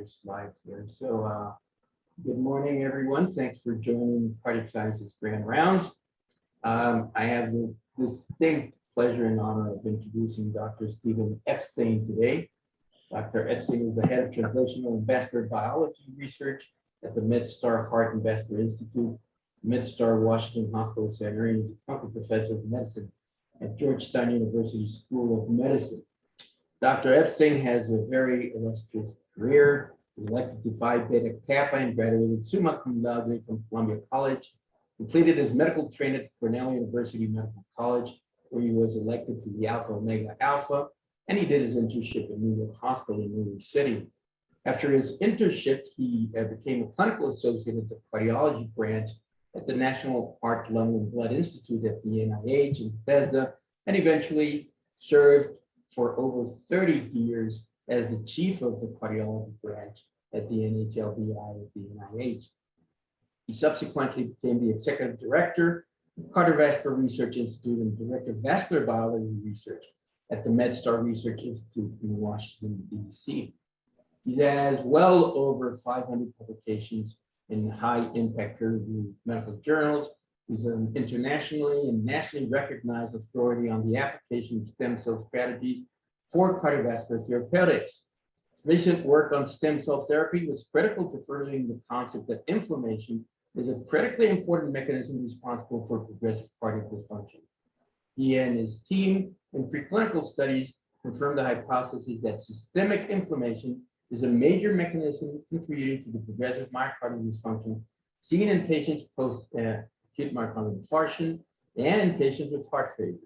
slides there. So good morning, everyone. Thanks for joining Cardiac Sciences Grand Rounds. I have the distinct pleasure and honor of introducing Dr. Stephen Epstein today. Dr. Epstein is the head of Translational and Vascular Biology Research at the MedStar Heart and Vascular Institute, MedStar Washington Hospital Center, and he's a County Professor of Medicine at Georgetown University School of Medicine. Dr. Epstein has a very illustrious career. He was elected to Phi Beta Kappa and graduated summa cum laude from Columbia College. Completed his medical training at Cornell University Medical College, where he was elected to the Alpha Omega Alpha, and he did his internship at New York Hospital in New York City. After his internship, he became a clinical associate at the cardiology branch at the National Heart, Lung, and Blood Institute at the NIH in Bethesda, and eventually served for over 30 years as the chief of the cardiology branch at the NHLBI at the NIH. He subsequently became the executive director of Cardiovascular Research Institute and director of vascular biology research at the MedStar Research Institute in Washington, D.C. He has well over 500 publications in high impact peer-reviewed medical journals. He's an internationally and nationally recognized authority on the application of stem cell strategies for cardiovascular therapeutics. Recent work on stem cell therapy was critical to furthering the concept that inflammation is a critically important mechanism responsible for progressive cardiac dysfunction. He and his team in preclinical studies confirmed the hypothesis that systemic inflammation is a major mechanism contributing to the progressive myocardial dysfunction seen in patients post-acute myocardial infarction and in patients with heart failure,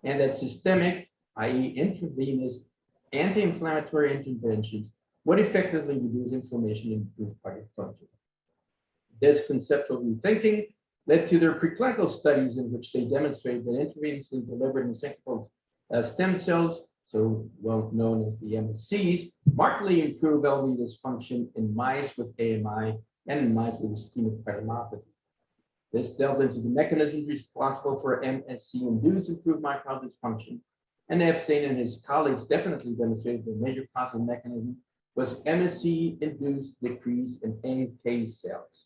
and that systemic, i.e. intravenous, anti-inflammatory interventions would effectively reduce inflammation and improve cardiac function. This conceptual rethinking led to their preclinical studies in which they demonstrated that intravenously delivered mesenchymal stem cells, so well known as the MSCs, markedly improve LV dysfunction in mice with AMI and in mice with ischemic cardiomyopathy. This delved into the mechanisms responsible for MSC-induced improved myocardial dysfunction, and Epstein and his colleagues definitely demonstrated the major causal mechanism was MSC-induced decrease in NK cells.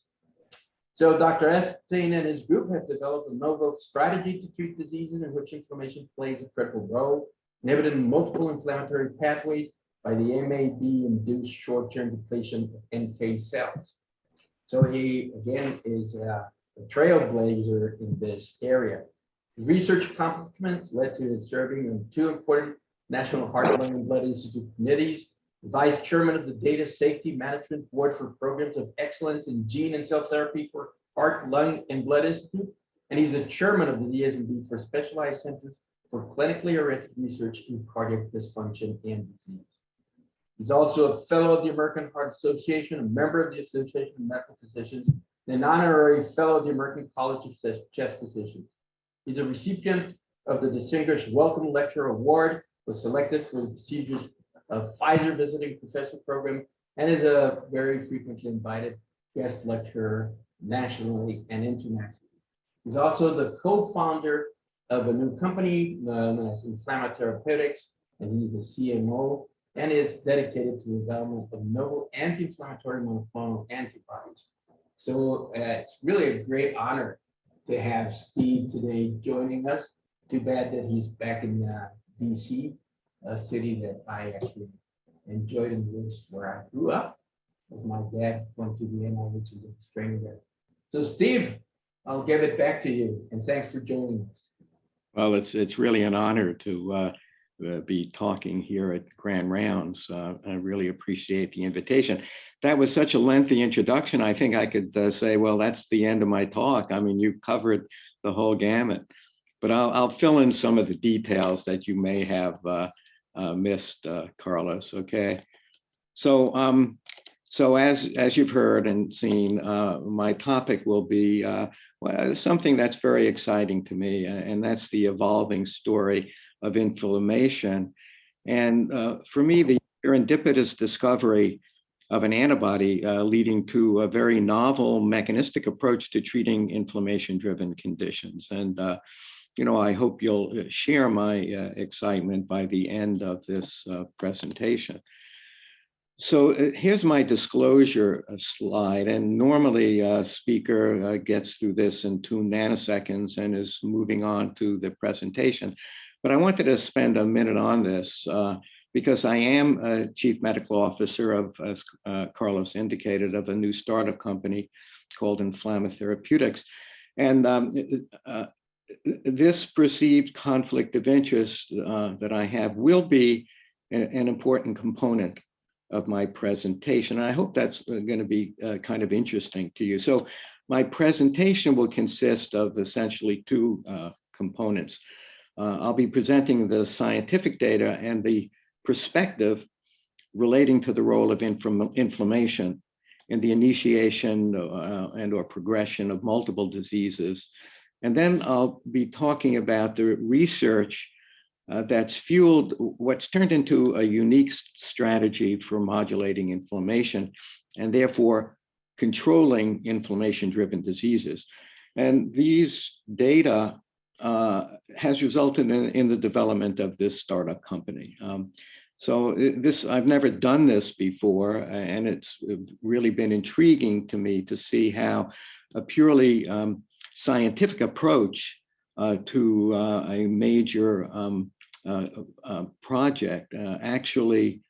So Dr. Epstein and his group have developed a novel strategy to treat diseases in which inflammation plays a critical role, inhibiting multiple inflammatory pathways by the MAB-induced short-term depletion of NK cells. So he, again, is a trailblazer in this area. His research accomplishments led to his serving on two important National Heart, Lung, and Blood Institute committees, vice chairman of the Data Safety Management Board for Programs of Excellence in Gene and Cell Therapy for Heart, Lung, and Blood Institute, and he's the chairman of the DSMB for Specialized Centers for Clinically Oriented Research in Cardiac Dysfunction and Disease. He's also a fellow of the American Heart Association, a member of the Association of Medical Physicians, and an honorary fellow of the American College of Chest Physicians. He's a recipient of the Distinguished Welcome Lecture Award, was selected for the procedures of Pfizer Visiting Professor Program, and is a very frequently invited guest lecturer nationally and internationally. He's also the co-founder of a new company known as Inflamma Therapeutics, and he's the CMO, and is dedicated to the development of novel anti-inflammatory monoclonal antibodies. So it's really a great honor to have Steve today joining us. Too bad that he's back in DC, a city that I actually enjoyed and was where I grew up, as my dad went to the NIH and did his training there. So Steve, I'll give it back to you, and thanks for joining us. Well, it's really an honor to be talking here at Grand Rounds. I really appreciate the invitation. That was such a lengthy introduction. I think I could say, well, that's the end of my talk. I mean, you covered the whole gamut, but I'll fill in some of the details that you may have missed, Carlos. Okay. So, so as you've heard and seen, my topic will be well, something that's very exciting to me, and that's the evolving story of inflammation. And for me, the serendipitous discovery of an antibody leading to a very novel mechanistic approach to treating inflammation-driven conditions. And you know, I hope you'll share my excitement by the end of this presentation. Here's my disclosure slide, and normally a speaker gets through this in 2 nanoseconds and is moving on to the presentation. But I wanted to spend a minute on this because I am a chief medical officer of, as Carlos indicated, of a new startup company called Inflamma Therapeutics. And this perceived conflict of interest that I have will be an important component of my presentation. I hope that's going to be kind of interesting to you. So my presentation will consist of essentially 2 components. I'll be presenting the scientific data and the perspective relating to the role of inflammation in the initiation and or progression of multiple diseases. And then I'll be talking about the research that's fueled what's turned into a unique strategy for modulating inflammation and therefore controlling inflammation-driven diseases. And these data has resulted in the development of this startup company. I've never done this before, and it's really been intriguing to me to see how a purely scientific approach to a major project actually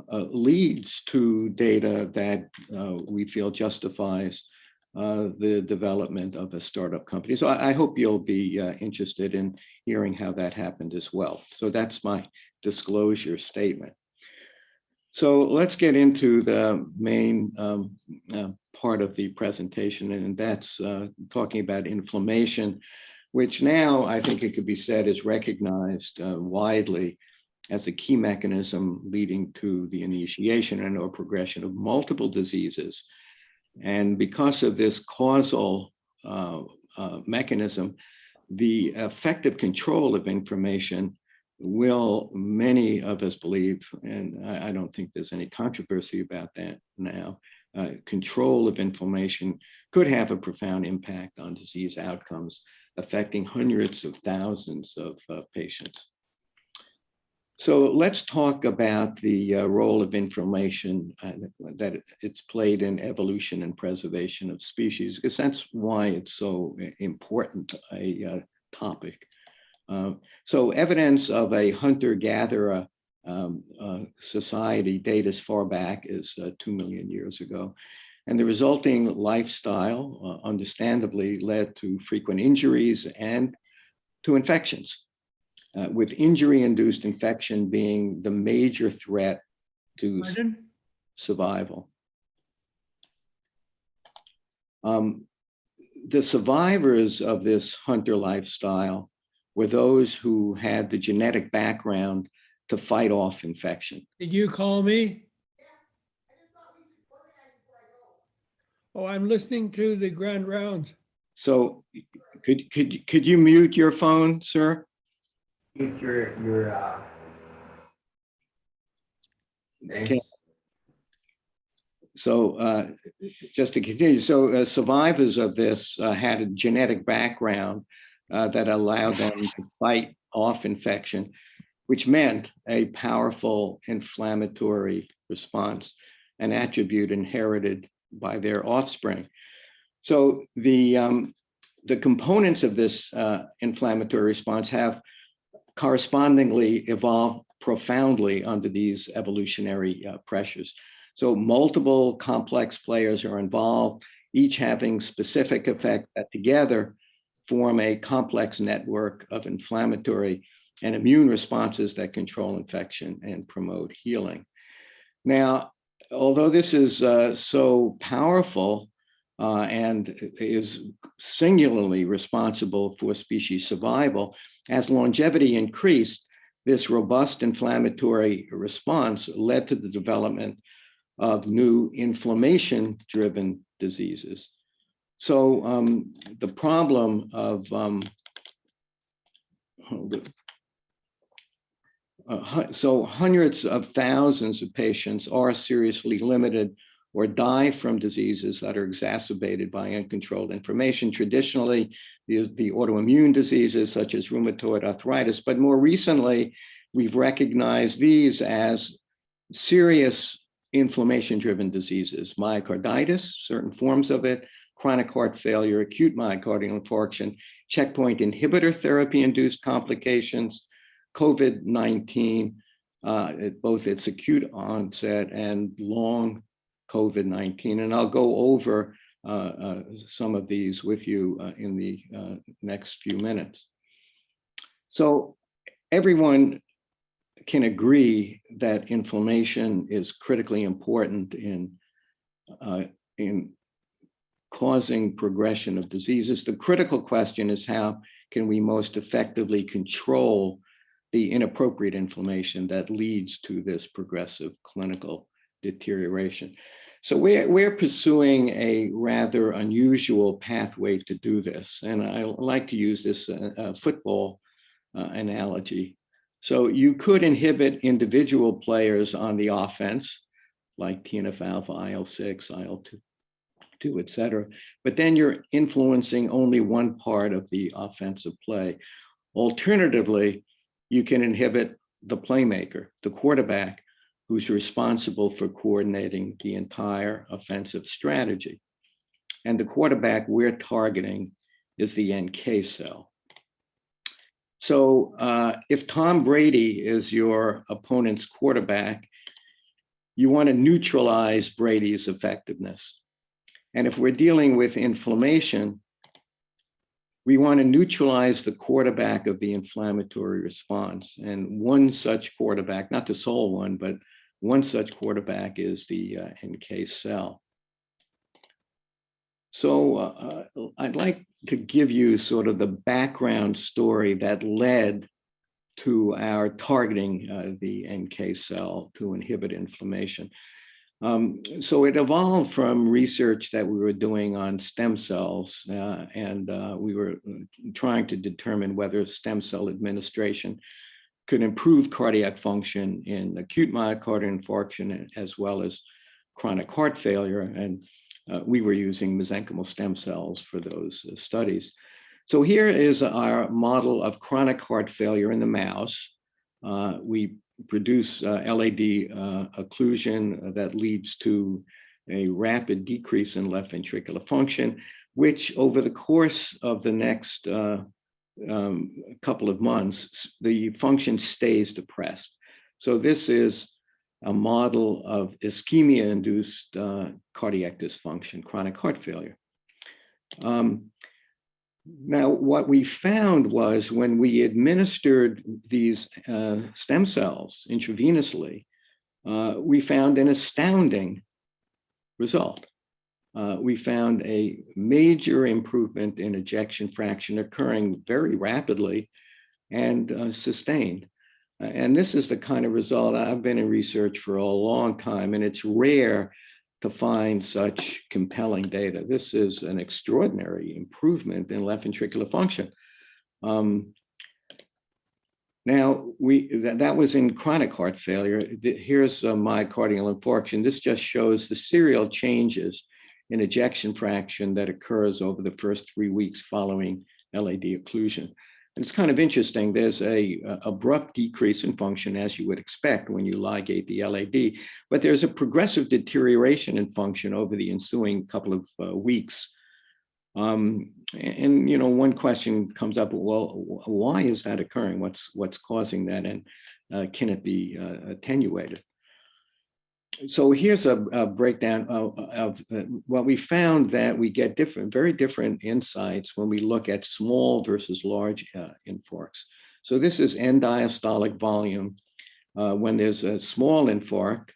leads to data that we feel justifies the development of a startup company. So I hope you'll be interested in hearing how that happened as well. So that's my disclosure statement. So let's get into the main part of the presentation, and that's talking about inflammation, which now I think it could be said is recognized widely as a key mechanism leading to the initiation and or progression of multiple diseases. And because of this causal mechanism, the effective control of inflammation will, many of us believe, and I don't think there's any controversy about that now, control of inflammation could have a profound impact on disease outcomes, affecting hundreds of thousands of patients. So let's talk about the role of inflammation that it's played in evolution and preservation of species, because that's why it's so important a topic. So evidence of a hunter-gatherer society date as far back as 2 million years ago. And the resulting lifestyle, understandably, led to frequent injuries and to infections, with injury-induced infection being the major threat to survival. The survivors of this hunter lifestyle were those who had the genetic background to fight off infection. Did you call me? Oh, I'm listening to the grand rounds. So could you mute your phone, sir? Mute your Okay. So just to continue, so survivors of this had a genetic background that allowed them to fight off infection, which meant a powerful inflammatory response, an attribute inherited by their offspring. So the components of this inflammatory response have correspondingly evolved profoundly under these evolutionary pressures. So multiple complex players are involved, each having specific effects that together form a complex network of inflammatory and immune responses that control infection and promote healing. Now, although this is so powerful and is singularly responsible for species survival, as longevity increased, this robust inflammatory response led to the development of new inflammation-driven diseases. So the problem of so hundreds of thousands of patients are seriously limited or die from diseases that are exacerbated by uncontrolled inflammation. Traditionally, the autoimmune diseases such as rheumatoid arthritis, but more recently, we've recognized these as serious inflammation-driven diseases, myocarditis, certain forms of it, chronic heart failure, acute myocardial infarction, checkpoint inhibitor therapy-induced complications, COVID-19, both its acute onset and long COVID-19. And I'll go over some of these with you in the next few minutes. So everyone can agree that inflammation is critically important in causing progression of diseases. The critical question is, how can we most effectively control the inappropriate inflammation that leads to this progressive clinical deterioration? So we're pursuing a rather unusual pathway to do this. And I like to use this football analogy. So you could inhibit individual players on the offense, like TNF-alpha, IL-6, IL-2, et cetera, but then you're influencing only one part of the offensive play. Alternatively, you can inhibit the playmaker, the quarterback, who's responsible for coordinating the entire offensive strategy. And the quarterback we're targeting is the NK cell. So if Tom Brady is your opponent's quarterback, you want to neutralize Brady's effectiveness. And if we're dealing with inflammation, we want to neutralize the quarterback of the inflammatory response. And one such quarterback, not the sole one, but one such quarterback is the NK cell. So I'd like to give you sort of the background story that led to our targeting the NK cell to inhibit inflammation. So it evolved from research that we were doing on stem cells, and we were trying to determine whether stem cell administration could improve cardiac function in acute myocardial infarction as well as chronic heart failure. And we were using mesenchymal stem cells for those studies. So here is our model of chronic heart failure in the mouse. We produce LAD occlusion that leads to a rapid decrease in left ventricular function, which over the course of the next couple of months, the function stays depressed. So this is a model of ischemia-induced cardiac dysfunction, chronic heart failure. Now, what we found was when we administered these stem cells intravenously, we found an astounding result. We found a major improvement in ejection fraction occurring very rapidly and sustained. And this is the kind of result. I've been in research for a long time, and it's rare to find such compelling data. This is an extraordinary improvement in left ventricular function. Now, that was in chronic heart failure. Here's a myocardial infarction. This just shows the serial changes in ejection fraction that occurs over the first 3 weeks following LAD occlusion. And it's kind of interesting. There's a abrupt decrease in function, as you would expect when you ligate the LAD, but there's a progressive deterioration in function over the ensuing couple of weeks. And you know, one question comes up: well, why is that occurring? What's causing that, and can it be attenuated? So here's a breakdown of what we found, that we get very different insights when we look at small versus large infarcts. So this is end diastolic volume. When there's a small infarct,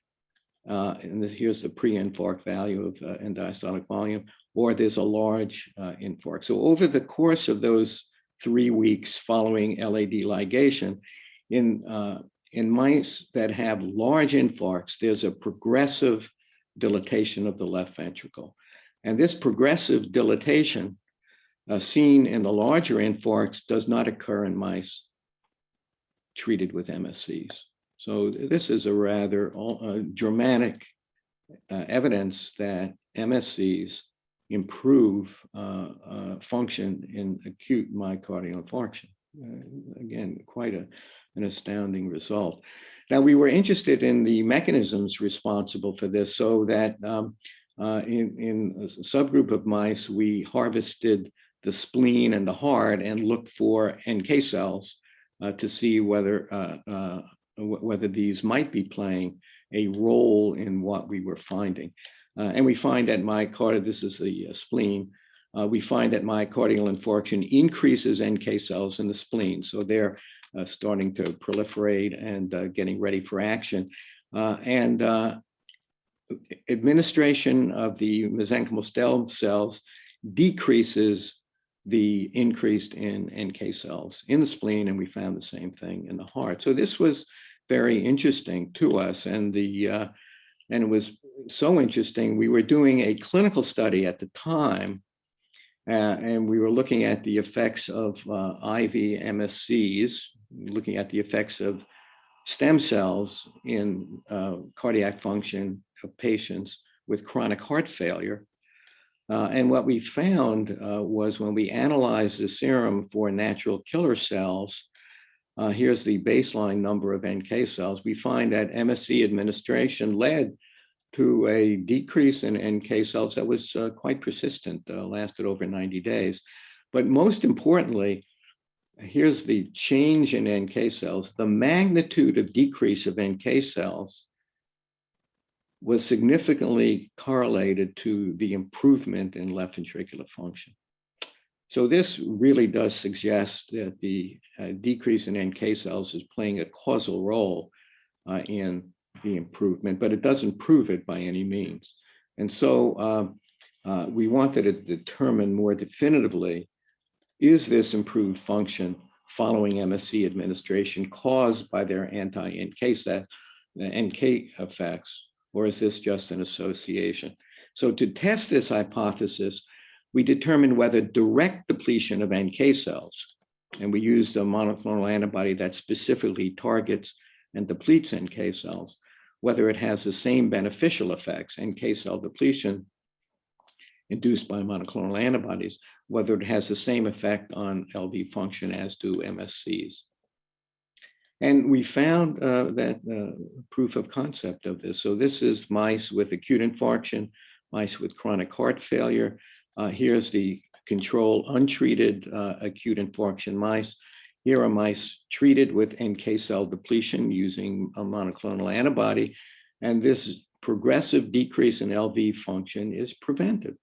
and here's the pre-infarct value of end diastolic volume, or there's a large infarct. So over the course of those 3 weeks following LAD ligation, in mice that have large infarcts, there's a progressive dilatation of the left ventricle. And this progressive dilatation seen in the larger infarcts does not occur in mice treated with MSCs. So this is a rather dramatic evidence that MSCs improve function in acute myocardial infarction. Again, quite an astounding result. Now, we were interested in the mechanisms responsible for this, so that in a subgroup of mice, we harvested the spleen and the heart and looked for NK cells to see whether these might be playing a role in what we were finding. And we find that myocarditis, this is the spleen, we find that myocardial infarction increases NK cells in the spleen. So they're starting to proliferate and getting ready for action. Administration of the mesenchymal stem cells decreases the increase in NK cells in the spleen, and we found the same thing in the heart. So this was very interesting to us, and it was so interesting. We were doing a clinical study at the time, and we were looking at the effects of IV MSCs, looking at the effects of stem cells in cardiac function of patients with chronic heart failure. And what we found was when we analyzed the serum for natural killer cells, here's the baseline number of NK cells, we find that MSC administration led to a decrease in NK cells that was quite persistent, lasted over 90 days. But most importantly, here's the change in NK cells. The magnitude of decrease of NK cells was significantly correlated to the improvement in left ventricular function. So this really does suggest that the decrease in NK cells is playing a causal role in the improvement, but it doesn't prove it by any means. And so we wanted to determine more definitively, is this improved function following MSC administration caused by their anti-NK effects, or is this just an association? So to test this hypothesis, we determined whether direct depletion of NK cells, and we used a monoclonal antibody that specifically targets and depletes NK cells, whether it has the same beneficial effects, NK cell depletion induced by monoclonal antibodies, whether it has the same effect on LV function as do MSCs. And we found that proof of concept of this. So this is mice with acute infarction, mice with chronic heart failure. Here's the control untreated acute infarction mice. Here are mice treated with NK cell depletion using a monoclonal antibody, and this progressive decrease in LV function is prevented.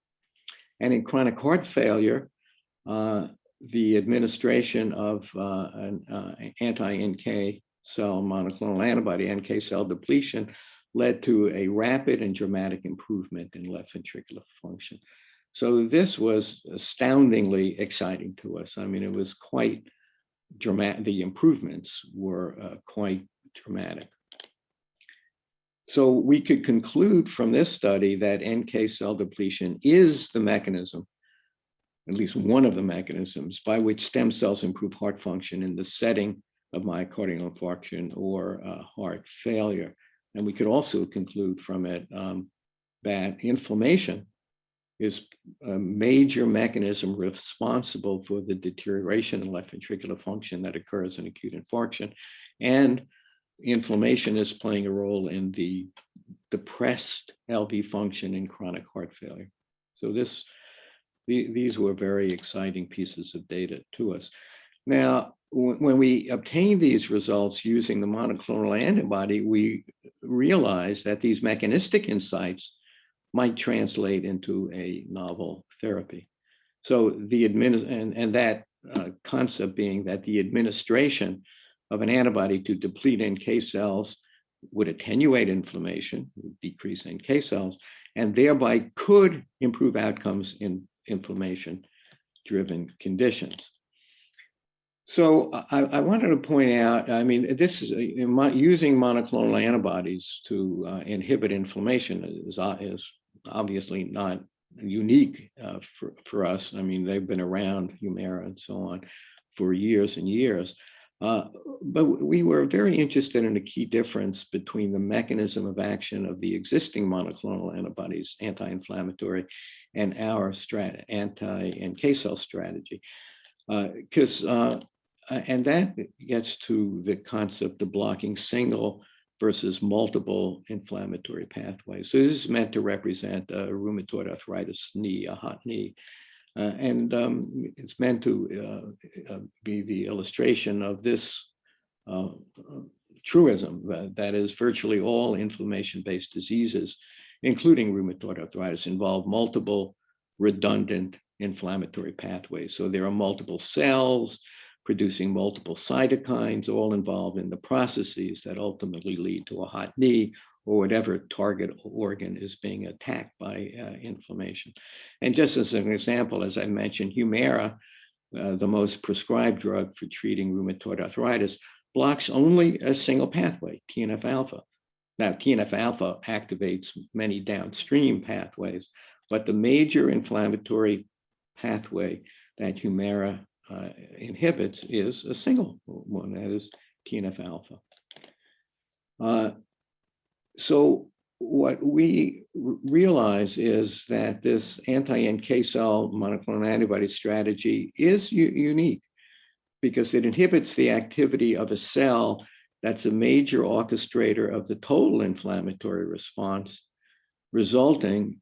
And in chronic heart failure, the administration of an anti-NK cell monoclonal antibody, NK cell depletion, led to a rapid and dramatic improvement in left ventricular function. So this was astoundingly exciting to us. I mean, it was quite dramatic. The improvements were quite dramatic. So we could conclude from this study that NK cell depletion is the mechanism, at least one of the mechanisms, by which stem cells improve heart function in the setting of myocardial infarction or heart failure. And we could also conclude from it that inflammation is a major mechanism responsible for the deterioration in left ventricular function that occurs in acute infarction. And inflammation is playing a role in the depressed LV function in chronic heart failure. So these were very exciting pieces of data to us. Now, when we obtained these results using the monoclonal antibody, we realized that these mechanistic insights might translate into a novel therapy. So that concept being that the administration of an antibody to deplete NK cells would attenuate inflammation, would decrease NK cells, and thereby could improve outcomes in inflammation-driven conditions. So I wanted to point out, I mean, this is using monoclonal antibodies to inhibit inflammation is obviously not unique for us. I mean, they've been around, Humira and so on, for years and years. But we were very interested in the key difference between the mechanism of action of the existing monoclonal antibodies, anti-inflammatory, and our anti-NK cell strategy. And that gets to the concept of blocking single versus multiple inflammatory pathways. So this is meant to represent a rheumatoid arthritis knee, a hot knee. It's meant to be the illustration of this truism that is virtually all inflammation-based diseases, including rheumatoid arthritis, involve multiple redundant inflammatory pathways. So there are multiple cells producing multiple cytokines, all involved in the processes that ultimately lead to a hot knee or whatever target organ is being attacked by inflammation. And just as an example, as I mentioned, Humira, the most prescribed drug for treating rheumatoid arthritis, blocks only a single pathway, TNF-alpha. Now, TNF-alpha activates many downstream pathways, but the major inflammatory pathway that Humira inhibits is a single one, that is TNF-alpha. So what we realize is that this anti-NK cell monoclonal antibody strategy is unique because it inhibits the activity of a cell that's a major orchestrator of the total inflammatory response, resulting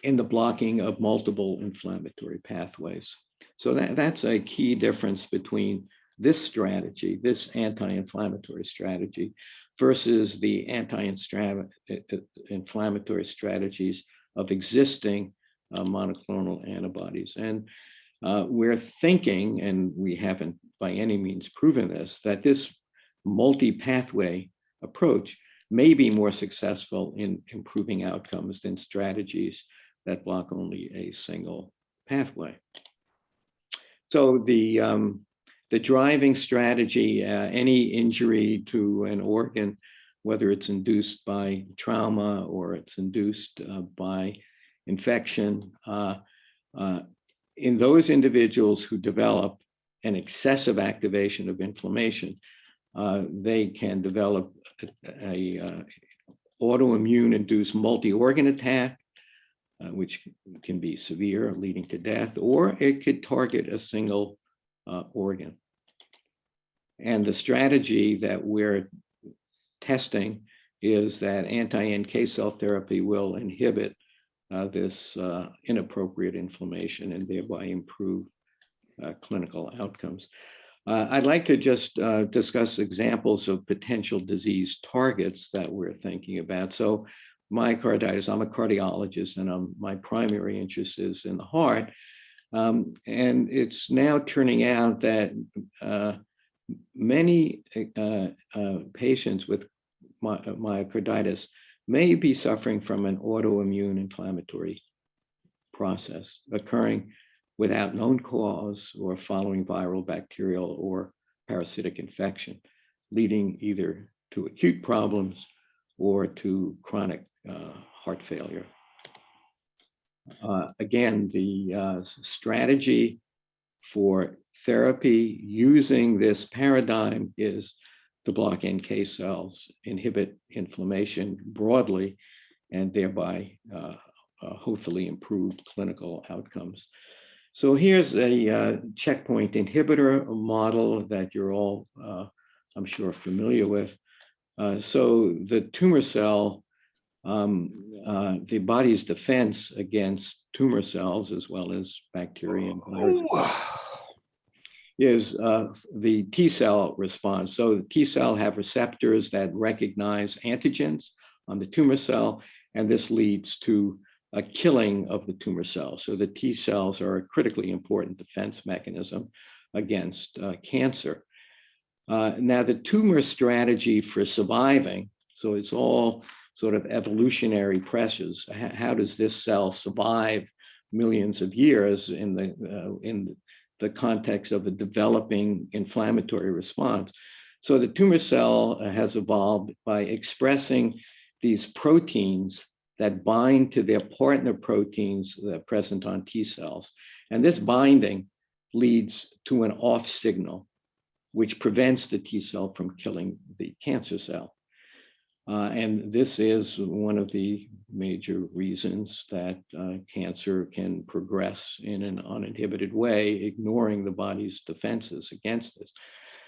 in the blocking of multiple inflammatory pathways. So that's a key difference between this strategy, this anti-inflammatory strategy, versus the anti-inflammatory strategies of existing monoclonal antibodies. And we're thinking, and we haven't by any means proven this, that this multi-pathway approach may be more successful in improving outcomes than strategies that block only a single pathway. So the driving strategy, any injury to an organ, whether it's induced by trauma or it's induced by infection, in those individuals who develop an excessive activation of inflammation, they can develop a autoimmune-induced multi-organ attack, which can be severe, leading to death, or it could target a single organ. And the strategy that we're testing is that anti-NK cell therapy will inhibit this inappropriate inflammation and thereby improve clinical outcomes. I'd like to just discuss examples of potential disease targets that we're thinking about. So myocarditis, I'm a cardiologist, and my primary interest is in the heart. And it's now turning out that many patients with myocarditis may be suffering from an autoimmune inflammatory process occurring without known cause or following viral, bacterial, or parasitic infection, leading either to acute problems or to chronic heart failure. Again, the strategy for therapy using this paradigm is to block NK cells, inhibit inflammation broadly, and thereby hopefully improve clinical outcomes. So here's a checkpoint inhibitor model that you're all, I'm sure, familiar with. So the tumor cell, the body's defense against tumor cells, as well as bacteria and viruses, is the T cell response. So the T cell have receptors that recognize antigens on the tumor cell, and this leads to a killing of the tumor cell. So the T cells are a critically important defense mechanism against cancer. Now, the tumor strategy for surviving, so it's all sort of evolutionary pressures. How does this cell survive millions of years in the context of a developing inflammatory response? So the tumor cell has evolved by expressing these proteins that bind to their partner proteins that are present on T cells. And this binding leads to an off signal, which prevents the T cell from killing the cancer cell. And this is one of the major reasons that cancer can progress in an uninhibited way, ignoring the body's defenses against this.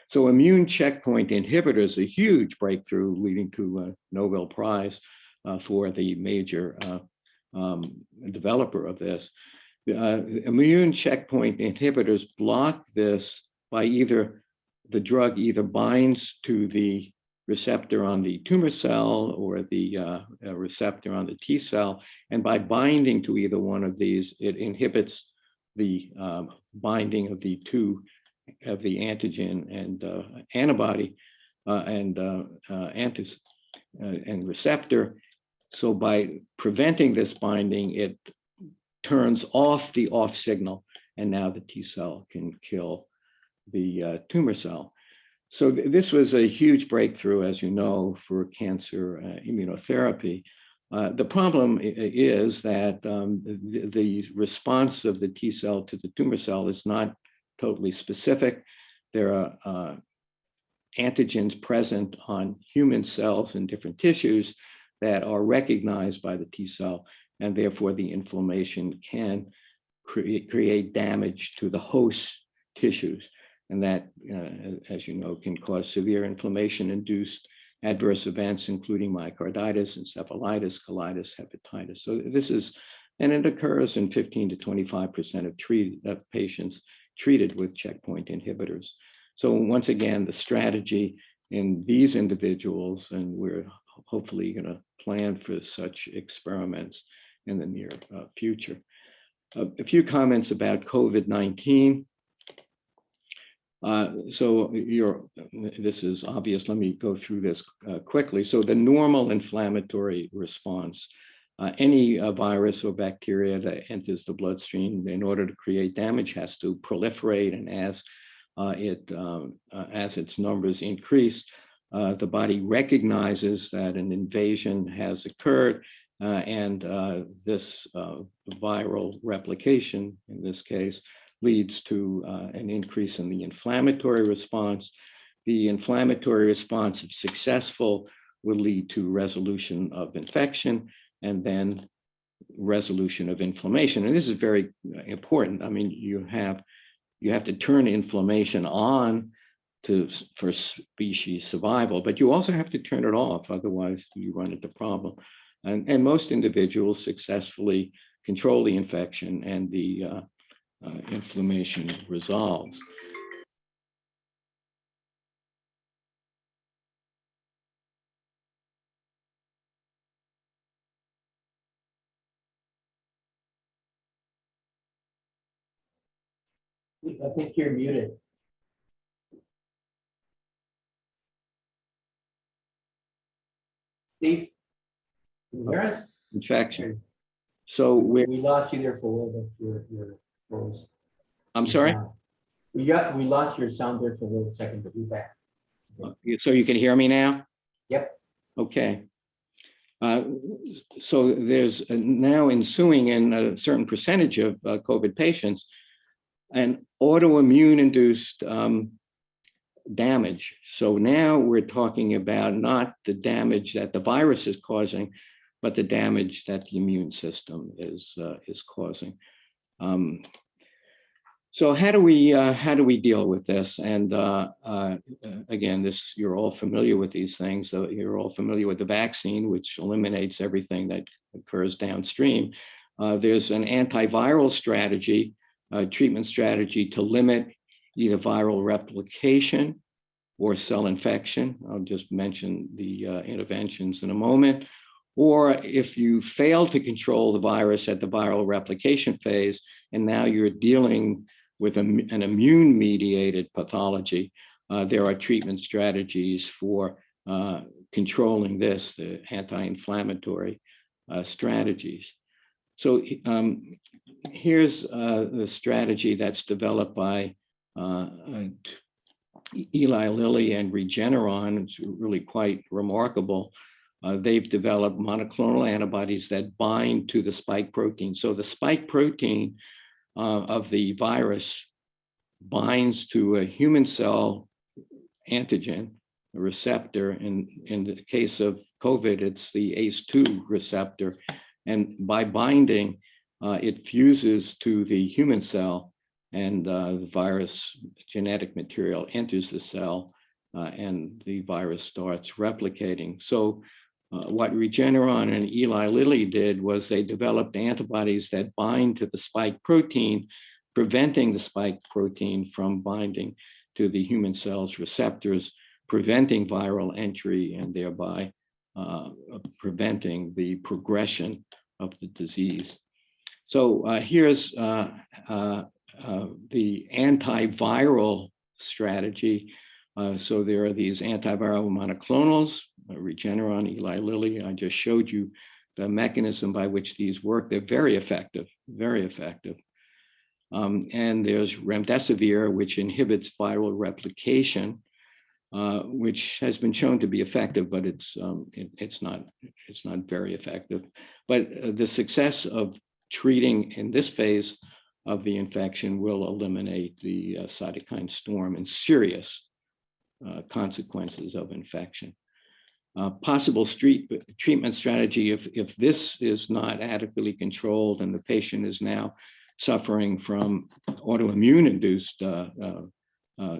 So immune checkpoint inhibitors, a huge breakthrough leading to a Nobel Prize for the major developer of this. Immune checkpoint inhibitors block this by either the drug either binds to the receptor on the tumor cell or the receptor on the T cell, and by binding to either one of these, it inhibits the binding of the antigen and antibody and receptor. So by preventing this binding, it turns off the off signal, and now the T cell can kill the tumor cell. So this was a huge breakthrough, as you know, for cancer immunotherapy. The problem is that the response of the T cell to the tumor cell is not totally specific. There are antigens present on human cells in different tissues that are recognized by the T cell, and therefore the inflammation can create damage to the host tissues. And that, as you know, can cause severe inflammation-induced adverse events, including myocarditis, encephalitis, colitis, hepatitis. So this is, and it occurs in 15 to 25% of patients treated with checkpoint inhibitors. So once again, the strategy in these individuals, and we're hopefully going to plan for such experiments in the near future. A few comments about COVID-19. So this is obvious. Let me go through this quickly. So the normal inflammatory response, any virus or bacteria that enters the bloodstream in order to create damage has to proliferate, and as its numbers increase, the body recognizes that an invasion has occurred, and this viral replication, in this case, leads to an increase in the inflammatory response. The inflammatory response, if successful, will lead to resolution of infection and then resolution of inflammation. And this is very important. I mean, you have to turn inflammation on for species survival, but you also have to turn it off, otherwise you run into problem. And most individuals successfully control the infection, and the inflammation resolves. I think you're muted. Steve, can you hear us? Infection. So We lost you there for a little bit. Your voice. I'm sorry? We lost your sound there for a little second, but you're back. So you can hear me now? Yep. Okay. So there's now ensuing in a certain percentage of COVID patients an autoimmune-induced damage. So now we're talking about not the damage that the virus is causing, but the damage that the immune system is causing. So how do we deal with this? And again, you're all familiar with these things. So you're all familiar with the vaccine, which eliminates everything that occurs downstream. There's an antiviral strategy, treatment strategy to limit either viral replication or cell infection. I'll just mention the interventions in a moment. Or if you fail to control the virus at the viral replication phase, and now you're dealing with an immune-mediated pathology, there are treatment strategies for controlling this, the anti-inflammatory strategies. So here's the strategy that's developed by Eli Lilly and Regeneron. It's really quite remarkable. They've developed monoclonal antibodies that bind to the spike protein. So the spike protein of the virus binds to a human cell antigen, a receptor. In the case of COVID, it's the ACE2 receptor. And by binding, it fuses to the human cell and the virus genetic material enters the cell, and the virus starts replicating. So what Regeneron and Eli Lilly did was they developed antibodies that bind to the spike protein, preventing the spike protein from binding to the human cell's receptors, preventing viral entry, and thereby preventing the progression of the disease. So here's the antiviral strategy. So there are these antiviral monoclonals, Regeneron, Eli Lilly. I just showed you the mechanism by which these work. They're very effective, very effective. And there's remdesivir, which inhibits viral replication, which has been shown to be effective, but it's not very effective. But the success of treating in this phase of the infection will eliminate the cytokine storm and serious consequences of infection. Possible treatment strategy, if this is not adequately controlled and the patient is now suffering from autoimmune-induced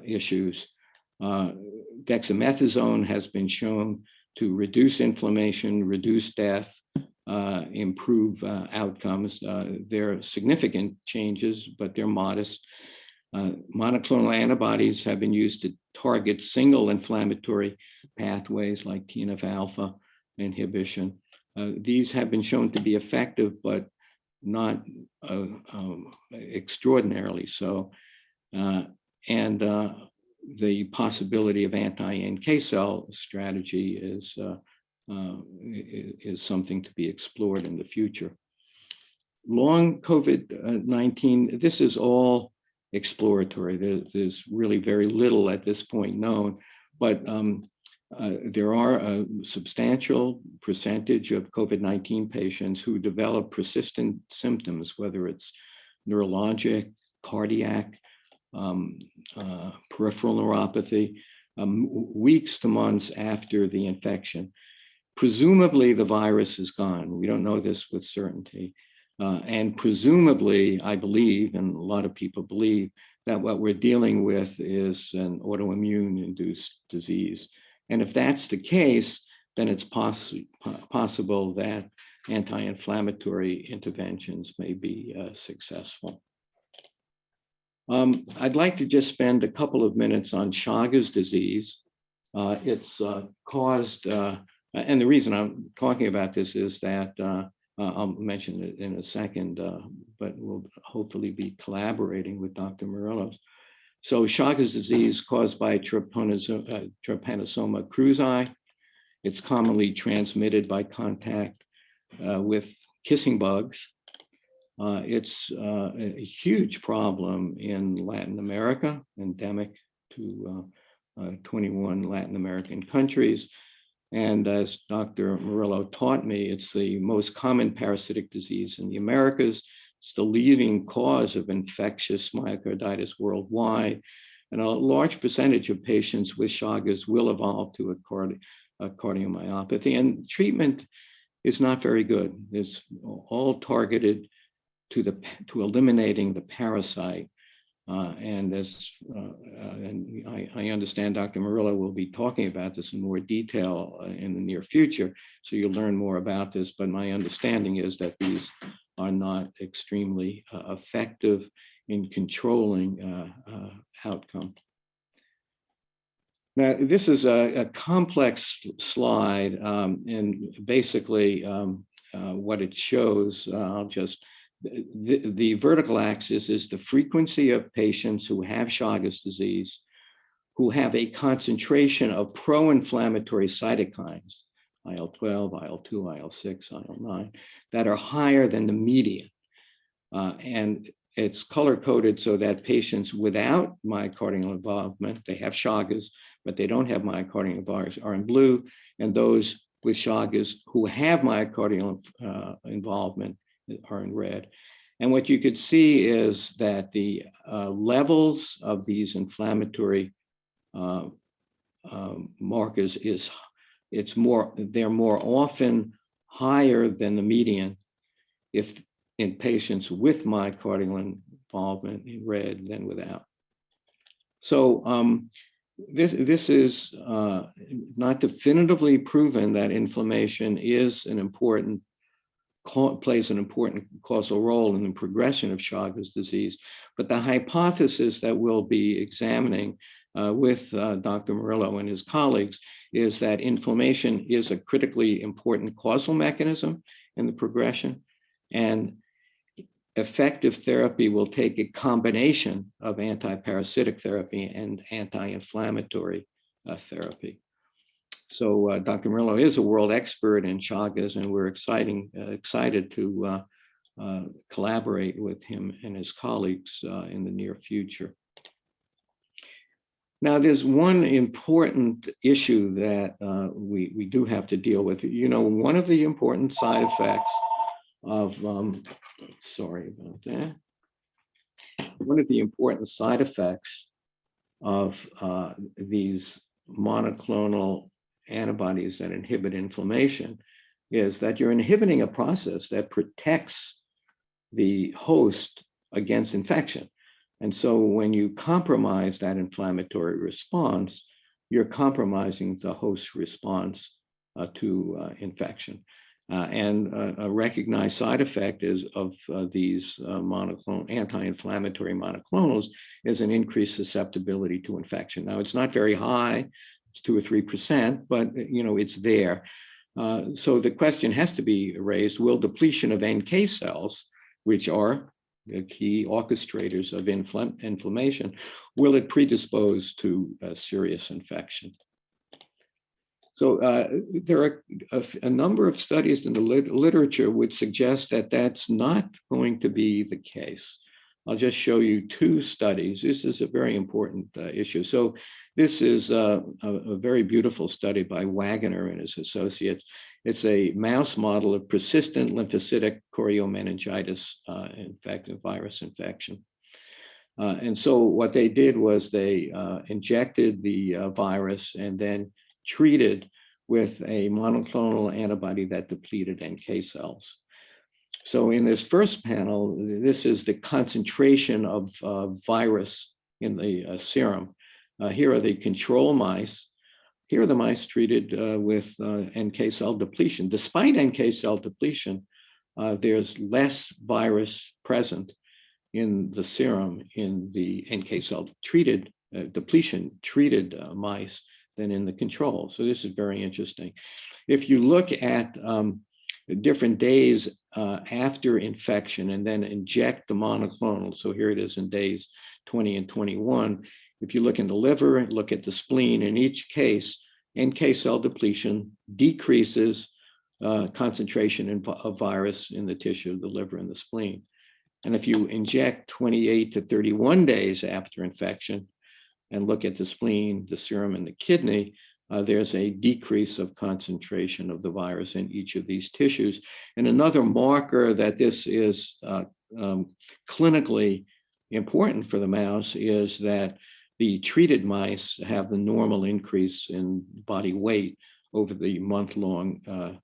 issues, dexamethasone has been shown to reduce inflammation, reduce death, improve outcomes. There are significant changes, but they're modest. Monoclonal antibodies have been used to target single inflammatory pathways like TNF-alpha inhibition. These have been shown to be effective, but not extraordinarily so. And the possibility of anti-NK cell strategy is something to be explored in the future. Long COVID-19, this is all exploratory. There's really very little at this point known, but there are a substantial percentage of COVID-19 patients who develop persistent symptoms, whether it's neurologic, cardiac, peripheral neuropathy, weeks to months after the infection. Presumably the virus is gone. We don't know this with certainty. And presumably, I believe, and a lot of people believe, that what we're dealing with is an autoimmune-induced disease. And if that's the case, then it's possible that anti-inflammatory interventions may be successful. I'd like to just spend a couple of minutes on Chagas disease. It's caused, and the reason I'm talking about this is that I'll mention it in a second, but we'll hopefully be collaborating with Dr. Murillo. So Chagas disease caused by Trypanosoma cruzi. It's commonly transmitted by contact with kissing bugs. It's a huge problem in Latin America, endemic to 21 Latin American countries. And as Dr. Murillo taught me, it's the most common parasitic disease in the Americas. It's the leading cause of infectious myocarditis worldwide. And a large percentage of patients with Chagas will evolve to a cardiomyopathy. And treatment is not very good. It's all targeted to eliminating the parasite. And I understand Dr. Murillo will be talking about this in more detail in the near future, so you'll learn more about this, but my understanding is that these are not extremely effective in controlling outcome. Now, this is a complex slide, and basically what it shows, the vertical axis is the frequency of patients who have Chagas disease, who have a concentration of pro-inflammatory cytokines, IL-12, IL-2, IL-6, IL-9, that are higher than the median. And it's color-coded so that patients without myocardial involvement, they have Chagas, but they don't have myocardial involvement, are in blue, and those with Chagas who have myocardial involvement are in red. And what you could see is that the levels of these inflammatory markers they're more often higher than the median if in patients with myocardial involvement in red than without. So this is not definitively proven that inflammation is an important plays an important causal role in the progression of Chagas disease. But the hypothesis that we'll be examining with Dr. Murillo and his colleagues is that inflammation is a critically important causal mechanism in the progression, and effective therapy will take a combination of antiparasitic therapy and anti-inflammatory therapy. So Dr. Murillo is a world expert in Chagas, and we're excited to collaborate with him and his colleagues in the near future. Now, there's one important issue that we do have to deal with. You know, one of the important side effects of, sorry about that. One of the important side effects of these monoclonal antibodies that inhibit inflammation is that you're inhibiting a process that protects the host against infection. And so when you compromise that inflammatory response, you're compromising the host response to infection. And a recognized side effect is of these anti-inflammatory monoclonals is an increased susceptibility to infection. Now, it's not very high, it's 2 or 3%, but you know, it's there. So the question has to be raised: will depletion of NK cells, which are the key orchestrators of inflammation, will it predispose to serious infection? So there are a number of studies in the literature which suggest that that's not going to be the case. I'll just show you 2 studies. This is a very important issue. So this is a very beautiful study by Wagner and his associates. It's a mouse model of persistent lymphocytic choriomeningitis virus infection. And so what they did was they injected the virus and then treated with a monoclonal antibody that depleted NK cells. So in this first panel, this is the concentration of virus in the serum. Here are the control mice. Here are the mice treated with NK cell depletion. Despite NK cell depletion, there's less virus present in the serum in the NK cell treated depletion treated mice than in the control. So this is very interesting. If you look at different days after infection and then inject the monoclonal, so here it is in days 20 and 21. If you look in the liver, look at the spleen, in each case, NK cell depletion decreases concentration of virus in the tissue of the liver and the spleen. And if you inject 28 to 31 days after infection and look at the spleen, the serum, and the kidney, there's a decrease of concentration of the virus in each of these tissues. And another marker that this is clinically important for the mouse is that the treated mice have the normal increase in body weight over the month-long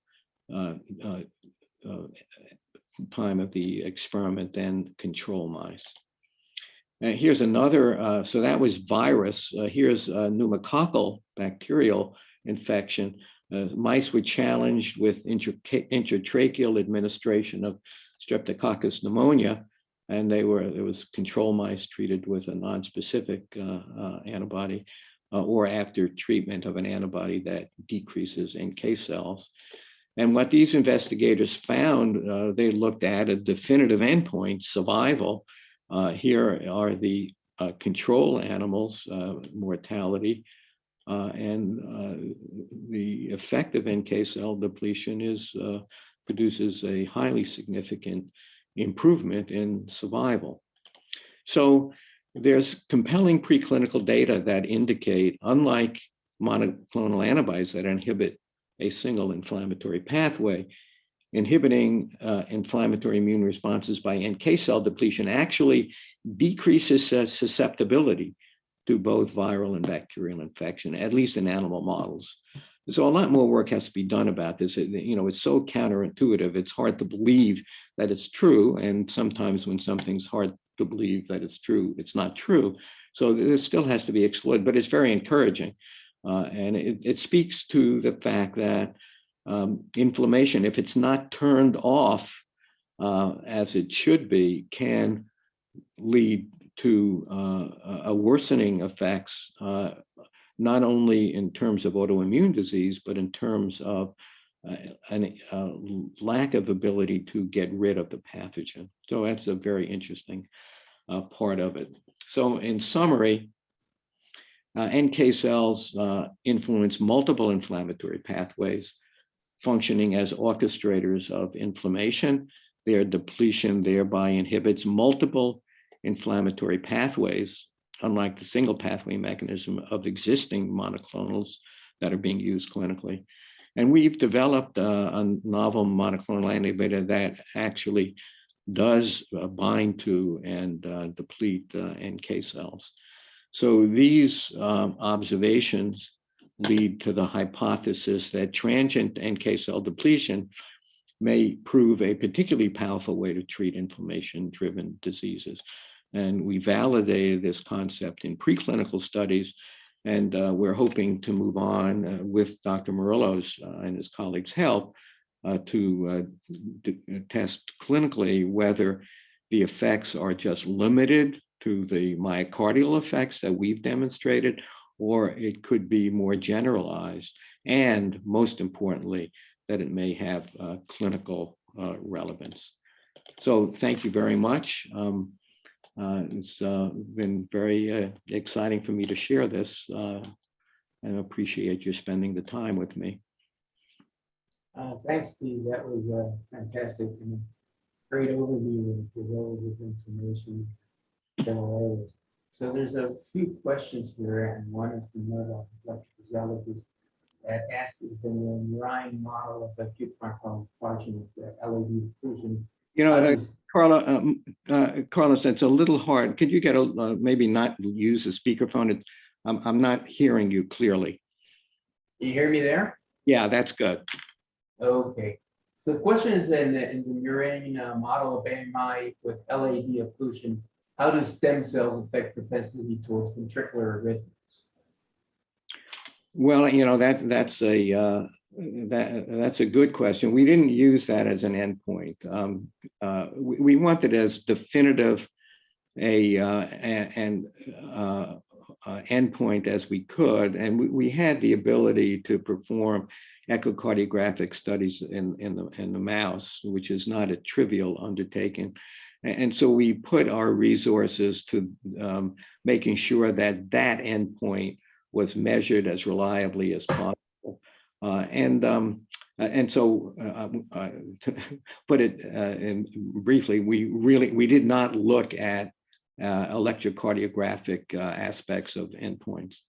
time of the experiment than control mice. And here's another, so that was virus. Here's pneumococcal bacterial infection. Mice were challenged with intratracheal administration of Streptococcus pneumonia, and there was control mice treated with a nonspecific antibody or after treatment of an antibody that decreases NK cells. And what these investigators found, they looked at a definitive endpoint, survival. Here are the control animals, mortality, and the effect of NK cell depletion produces a highly significant improvement in survival. So there's compelling preclinical data that indicate, unlike monoclonal antibodies that inhibit a single inflammatory pathway, inhibiting inflammatory immune responses by NK cell depletion actually decreases susceptibility to both viral and bacterial infection, at least in animal models. So a lot more work has to be done about this. It's so counterintuitive, it's hard to believe that it's true. And sometimes when something's hard to believe that it's true. It's not true. So this still has to be explored, but it's very encouraging. And it speaks to the fact that inflammation, if it's not turned off as it should be, can lead to a worsening effects, not only in terms of autoimmune disease, but in terms of a lack of ability to get rid of the pathogen. So that's a very interesting part of it. So in summary, NK cells influence multiple inflammatory pathways, functioning as orchestrators of inflammation. Their depletion thereby inhibits multiple inflammatory pathways, unlike the single pathway mechanism of existing monoclonals that are being used clinically. And we've developed a novel monoclonal antibody that actually does bind to and deplete NK cells. So these observations lead to the hypothesis that transient NK cell depletion may prove a particularly powerful way to treat inflammation-driven diseases. And we validated this concept in preclinical studies, and we're hoping to move on with Dr. Murillo's and his colleagues' help to test clinically whether the effects are just limited to the myocardial effects that we've demonstrated, or it could be more generalized, and most importantly, that it may have clinical relevance. So thank you very much. It's been very exciting for me to share this, and appreciate you spending the time with me. Thanks, Steve. That was fantastic and a great overview of the roles of inflammation. So there's a few questions here, and one is from another physiologist that asks if in the murine model of acute myocardial infarction with the LAD occlusion. You know, Carlos, it's a little hard. Could you get maybe not use the speakerphone? I'm not hearing you clearly. You hear me there? Yeah, that's good. Okay. So the question is in the murine model of AMI with LAD occlusion, how do stem cells affect propensity towards ventricular arrhythmias? Well, you know, that's a good question. We didn't use that as an endpoint. We wanted as definitive an endpoint as we could, and we had the ability to perform echocardiographic studies in the mouse, which is not a trivial undertaking. And so we put our resources to making sure that that endpoint was measured as reliably as possible. And so to put it briefly, we did not look at electrocardiographic aspects of endpoints.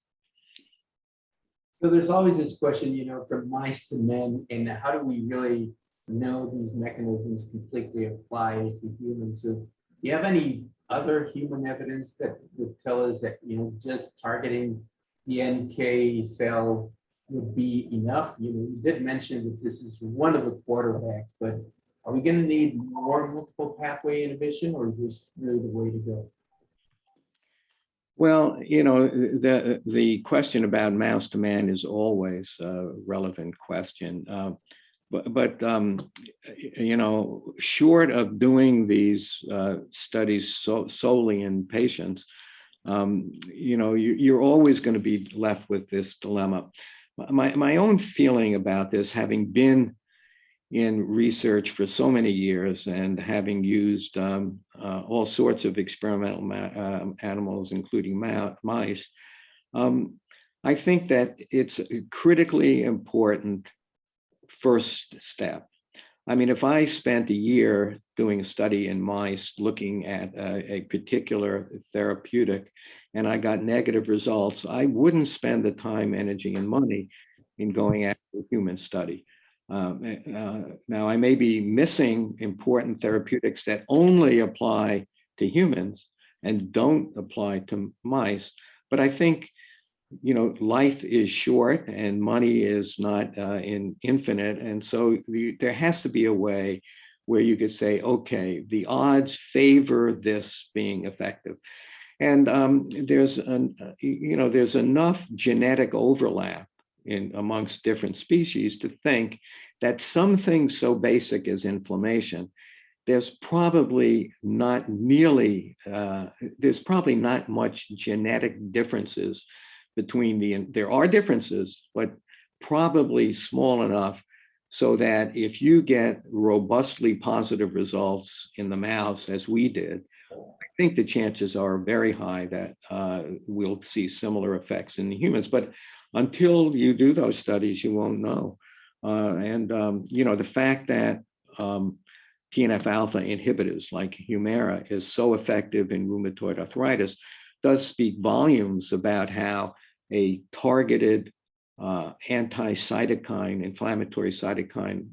So there's always this question, you know, from mice to men, and how do we really know these mechanisms completely apply to humans? So do you have any other human evidence that would tell us that, you know, just targeting the NK cell would be enough? You know, you did mention that this is one of the quarterbacks, but are we going to need more multiple pathway inhibition, or is this really the way to go? Well, you know, the question about mouse to man is always a relevant question. But you know, short of doing these studies solely in patients, you know, you're always going to be left with this dilemma. My own feeling about this, having been in research for so many years and having used all sorts of experimental animals, including mice, I think that it's a critically important first step. I mean, if I spent a year doing a study in mice looking at a particular therapeutic and I got negative results, I wouldn't spend the time, energy, and money in going after a human study. Now, I may be missing important therapeutics that only apply to humans and don't apply to mice, but I think, you know, life is short and money is not infinite, and so there has to be a way where you could say, okay, the odds favor this being effective. And there's enough genetic overlap amongst different species to think that something so basic as inflammation, there's probably not much genetic differences between there are differences, but probably small enough so that if you get robustly positive results in the mouse, as we did, I think the chances are very high that we'll see similar effects in the humans. But until you do those studies, you won't know. The fact that TNF alpha inhibitors like Humira is so effective in rheumatoid arthritis does speak volumes about how a targeted anti-cytokine, inflammatory cytokine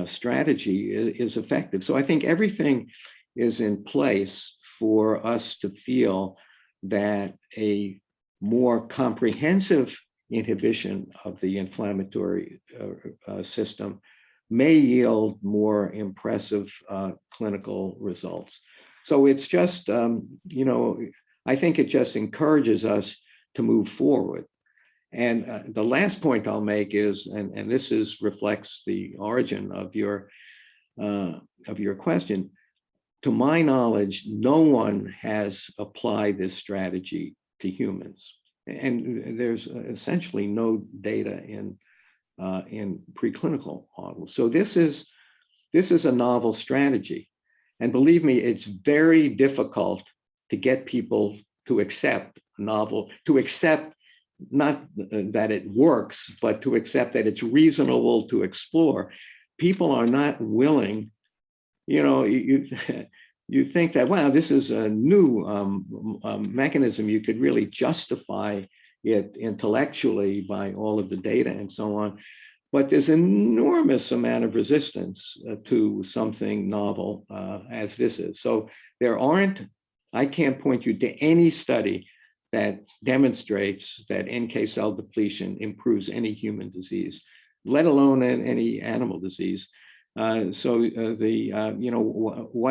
strategy is effective. So I think everything is in place for us to feel that a more comprehensive inhibition of the inflammatory system may yield more impressive clinical results. So it's just, I think it just encourages us to move forward. And the last point I'll make is, and this reflects the origin of your question. To my knowledge, no one has applied this strategy to humans, and there's essentially no data in preclinical models. So this is a novel strategy, and believe me, it's very difficult to get people to accept not that it works, but to accept that it's reasonable to explore. People are not willing. You think that, wow, this is a new mechanism. You could really justify it intellectually by all of the data and so on. But there's an enormous amount of resistance to something novel as this is. So I can't point you to any study that demonstrates that NK cell depletion improves any human disease, let alone any animal disease. What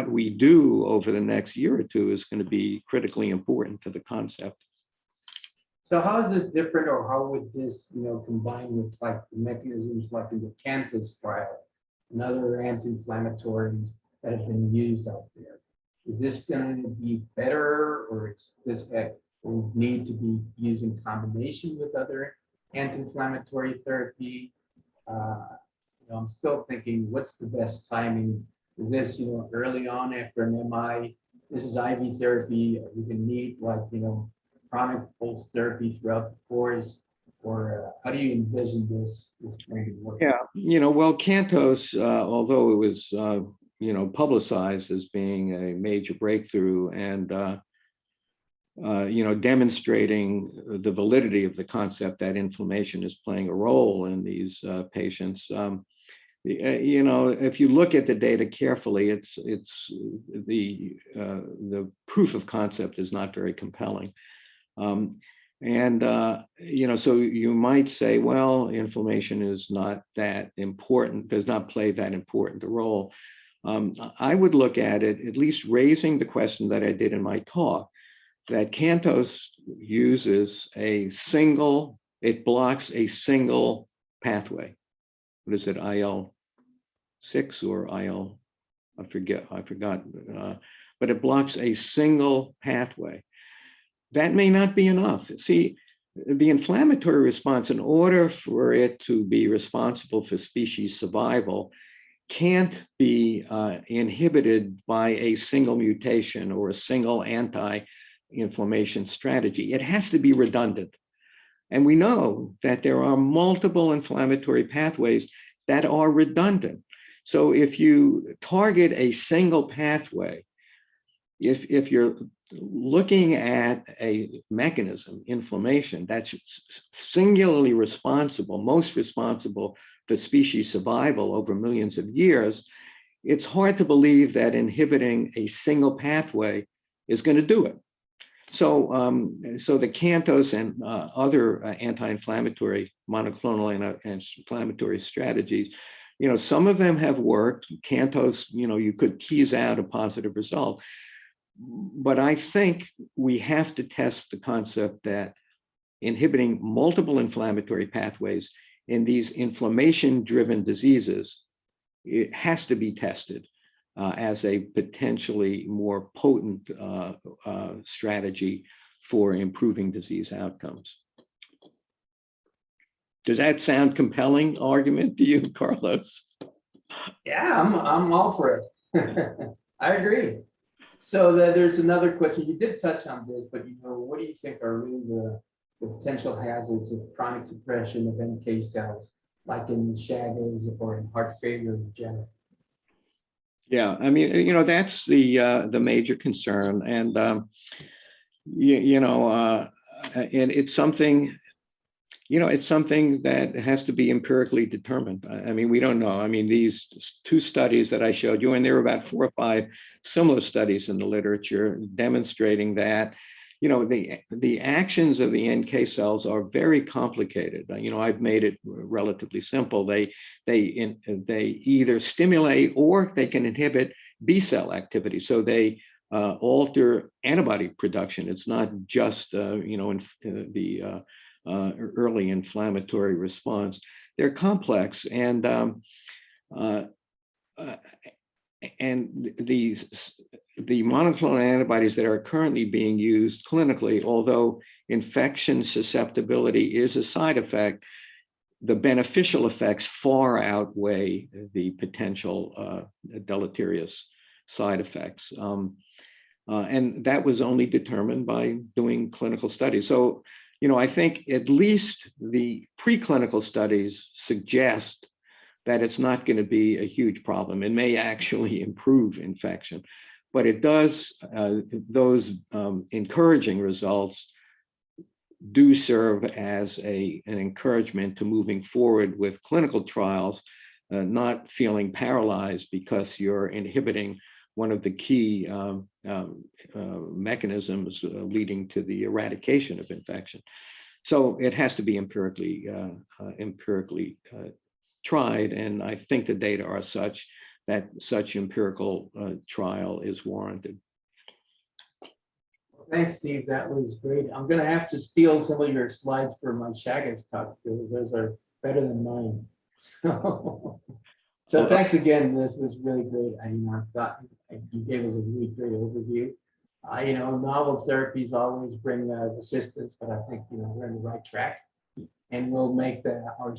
we do over the next year or two is going to be critically important to the concept. So how is this different, or how would this, combine with like the mechanisms like in the CANTOS trial and other anti-inflammatories that have been used out there? Is this going to be better, or will need to be used in combination with other anti-inflammatory therapy? I'm still thinking, what's the best timing? Is this, early on after an MI? This is IV therapy. Are we going to need chronic pulse therapy throughout the course, or how do you envision this going to work? Yeah, well, CANTOS, although it was publicized as being a major breakthrough and demonstrating the validity of the concept that inflammation is playing a role in these patients. If you look at the data carefully, it's the proof of concept is not very compelling. So you might say, well, inflammation is not that important, does not play that important a role. I would look at it, at least raising the question that I did in my talk, that CANTOS uses it blocks a single pathway. What is it, IL-6 or IL? I forgot. But it blocks a single pathway. That may not be enough. See, the inflammatory response, in order for it to be responsible for species survival, can't be inhibited by a single mutation or a single anti-inflammation strategy. It has to be redundant. And we know that there are multiple inflammatory pathways that are redundant. So if you target a single pathway, if you're looking at a mechanism, inflammation, that's singularly responsible, most responsible for species survival over millions of years, it's hard to believe that inhibiting a single pathway is going to do it. So, the CANTOS and other anti-inflammatory monoclonal and inflammatory strategies some of them have worked. Cantos, you could tease out a positive result. But I think we have to test the concept that inhibiting multiple inflammatory pathways in these inflammation-driven diseases, it has to be tested as a potentially more potent strategy for improving disease outcomes. Does that sound compelling argument to you, Carlos? Yeah, I'm all for it. I agree. So there's another question. You did touch on this, but what do you think are really the potential hazards of chronic suppression of NK cells, like in Chagas or in heart failure in general? Yeah, I mean, that's the major concern, and and it's something. It's something that has to be empirically determined. I mean, we don't know. I mean, these two studies that I showed you, and there were about 4 or 5 similar studies in the literature demonstrating that, the actions of the NK cells are very complicated. I've made it relatively simple. They either stimulate or they can inhibit B cell activity. So they alter antibody production. It's not just, early inflammatory response. They're complex, and the monoclonal antibodies that are currently being used clinically, although infection susceptibility is a side effect, the beneficial effects far outweigh the potential deleterious side effects. And that was only determined by doing clinical studies. So I think at least the preclinical studies suggest that it's not going to be a huge problem. It may actually improve infection, but it does, those encouraging results do serve as an encouragement to moving forward with clinical trials, not feeling paralyzed because you're inhibiting one of the key mechanisms leading to the eradication of infection. So it has to be empirically tried, and I think the data are such that such empirical trial is warranted. Thanks, Steve. That was great. I'm going to have to steal some of your slides for my Chagas talk because those are better than mine. So thanks again. This was really great. I thought you gave us a really great overview. Novel therapies always bring assistance, but I think we're on the right track, and we'll make our